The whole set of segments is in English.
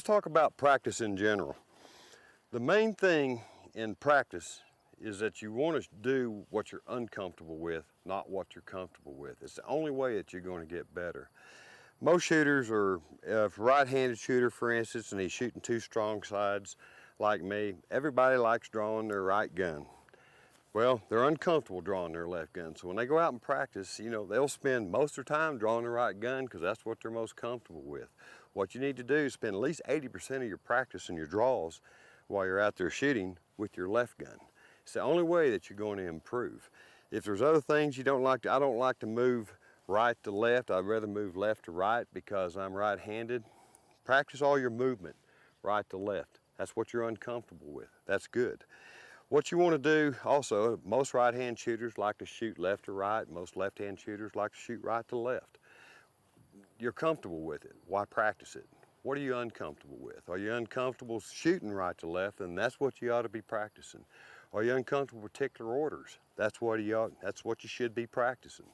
talk about practice in general. The main thing in practice is that you want to do what you're uncomfortable with, not what you're comfortable with. It's the only way that you're going to get better. Most shooters are, if a right-handed shooter, for instance, and he's shooting two strong sides like me, everybody likes drawing their right gun. Well, they're uncomfortable drawing their left gun. So when they go out and practice, you know, they'll spend most of their time drawing the right gun because that's what they're most comfortable with. What you need to do is spend at least 80% of your practice and your draws while you're out there shooting with your left gun. It's the only way that you're going to improve. If there's other things you don't like to, I don't like to move right to left. I'd rather move left to right because I'm right-handed. Practice all your movement right to left. That's what you're uncomfortable with. That's good. What you want to do also, most right-hand shooters like to shoot left to right. Most left-hand shooters like to shoot right to left. You're comfortable with it. Why practice it? What are you uncomfortable with? Are you uncomfortable shooting right to left? And that's what you ought to be practicing. Are you uncomfortable with particular orders? That's what you should be practicing.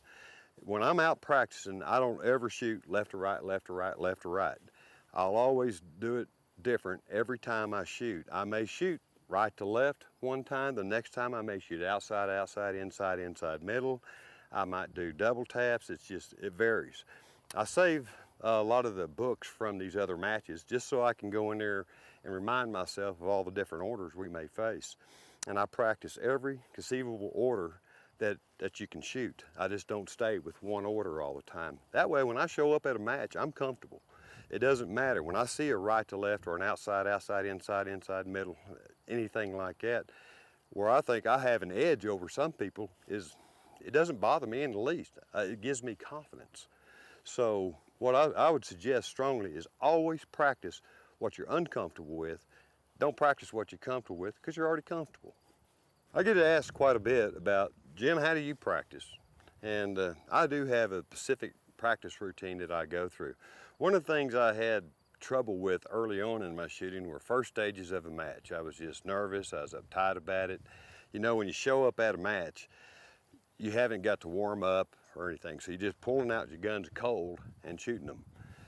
When I'm out practicing, I don't ever shoot left to right, left to right, left to right. I'll always do it different every time I shoot. I may shoot right to left one time, the next time I may shoot outside, outside, inside, inside, middle. I might do double taps. It varies. I save a lot of the books from these other matches just so I can go in there and remind myself of all the different orders we may face. And I practice every conceivable order that you can shoot. I just don't stay with one order all the time. That way, when I show up at a match, I'm comfortable. It doesn't matter. When I see a right to left or an outside, outside, inside, inside, middle, anything like that, where I think I have an edge over some people is, it doesn't bother me in the least. It gives me confidence. So what I would suggest strongly is always practice what you're uncomfortable with. Don't practice what you're comfortable with because you're already comfortable. I get asked quite a bit about, Jim, how do you practice? And I do have a specific practice routine that I go through. One of the things I had trouble with early on in my shooting were first stages of a match. I was just nervous, I was uptight about it. You know, when you show up at a match, you haven't got to warm up or anything, so you're just pulling out your guns cold and shooting them.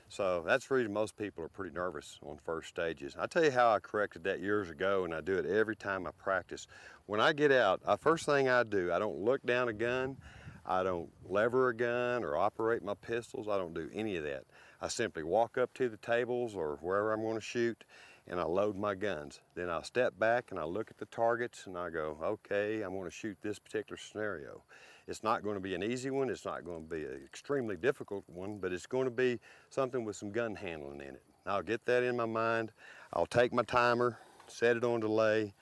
So that's the reason most people are pretty nervous on first stages. I'll tell you how I corrected that years ago, and I do it every time I practice. When I get out, first thing I do, I don't look down a gun, I don't lever a gun or operate my pistols, I don't do any of that. I simply walk up to the tables or wherever I'm going to shoot, and I load my guns. Then I'll step back and I look at the targets and I go, okay, I'm going to shoot this particular scenario. It's not going to be an easy one, it's not going to be an extremely difficult one, but it's going to be something with some gun handling in it. I'll get that in my mind. I'll take my timer, set it on delay,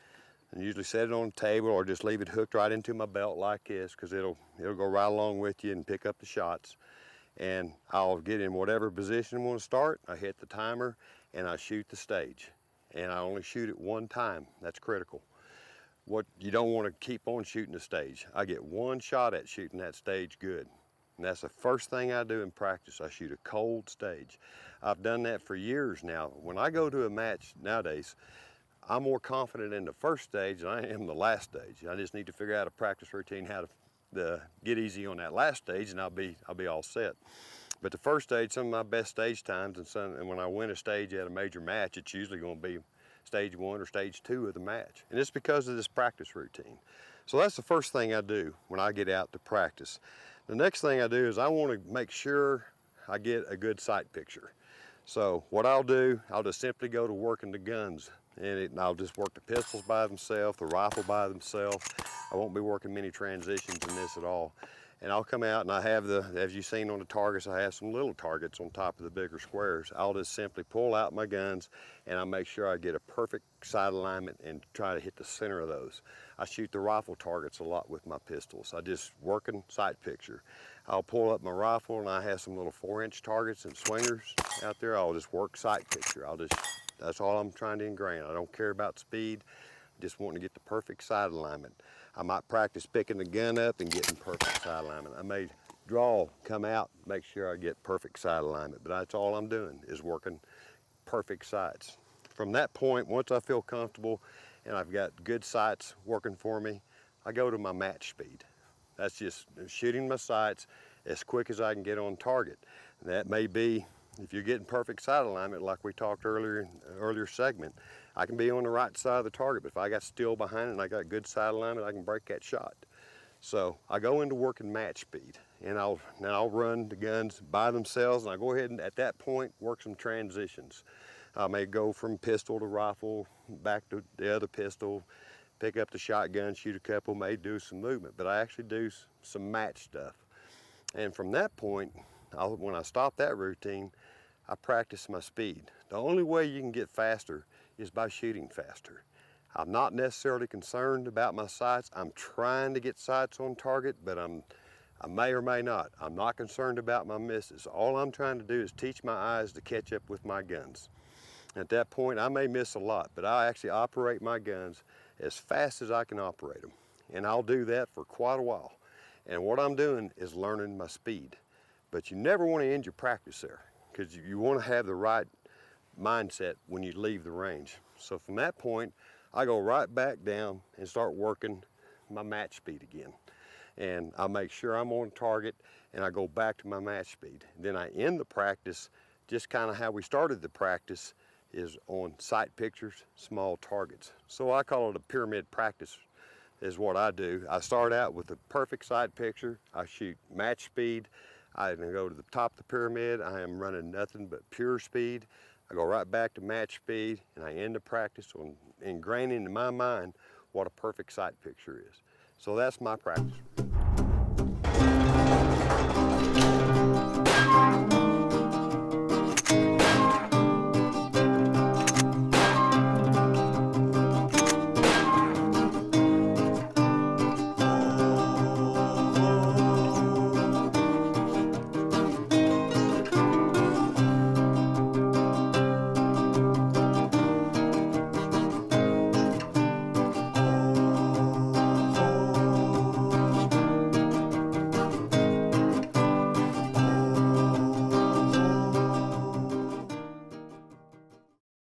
and usually set it on the table or just leave it hooked right into my belt like this because it'll go right along with you and pick up the shots. And I'll get in whatever position I want to start. I hit the timer and I shoot the stage. And I only shoot it one time. That's critical. What you don't want to keep on shooting the stage. I get one shot at shooting that stage good. And that's the first thing I do in practice. I shoot a cold stage. I've done that for years now. When I go to a match nowadays, I'm more confident in the first stage than I am the last stage. I just need to figure out a practice routine how to get easy on that last stage, and I'll be all set. But the first stage, some of my best stage times, and when I win a stage at a major match, it's usually going to be stage 1 or stage 2 of the match. And it's because of this practice routine. So that's the first thing I do when I get out to practice. The next thing I do is I want to make sure I get a good sight picture. So what I'll do, I'll just simply go to working the guns. And I'll just work the pistols by themselves, the rifle by themselves. I won't be working many transitions in this at all. And I'll come out and I have as you've seen on the targets, I have some little targets on top of the bigger squares. I'll just simply pull out my guns and I make sure I get a perfect sight alignment and try to hit the center of those. I shoot the rifle targets a lot with my pistols. I just working sight picture. I'll pull up my rifle and I have some little 4-inch targets and swingers out there. I'll just work sight picture. That's all I'm trying to ingrain. I don't care about speed, just wanting to get the perfect sight alignment. I might practice picking the gun up and getting perfect sight alignment. I may draw, come out, make sure I get perfect sight alignment, but that's all I'm doing is working perfect sights. From that point, once I feel comfortable and I've got good sights working for me, I go to my match speed. That's just shooting my sights as quick as I can get on target. And that may be If you're getting perfect sight alignment, like we talked earlier in the earlier segment, I can be on the right side of the target, but if I got steel behind it and I got good sight alignment, I can break that shot. So I go into working match speed, and I'll run the guns by themselves, and I go ahead and at that point work some transitions. I may go from pistol to rifle, back to the other pistol, pick up the shotgun, shoot a couple, may do some movement, but I actually do some match stuff. And from that point, when I stop that routine, I practice my speed. The only way you can get faster is by shooting faster. I'm not necessarily concerned about my sights. I'm trying to get sights on target, but I may or may not. I'm not concerned about my misses. All I'm trying to do is teach my eyes to catch up with my guns. At that point, I may miss a lot, but I actually operate my guns as fast as I can operate them. And I'll do that for quite a while. And what I'm doing is learning my speed. But you never want to end your practice there, because you want to have the right mindset when you leave the range. So from that point, I go right back down and start working my match speed again. And I make sure I'm on target, and I go back to my match speed. Then I end the practice just kind of how we started the practice, is on sight pictures, small targets. So I call it a pyramid practice is what I do. I start out with a perfect sight picture. I shoot match speed. I go to the top of the pyramid. I am running nothing but pure speed. I go right back to match speed, and I end the practice on ingraining in my mind what a perfect sight picture is. So that's my practice.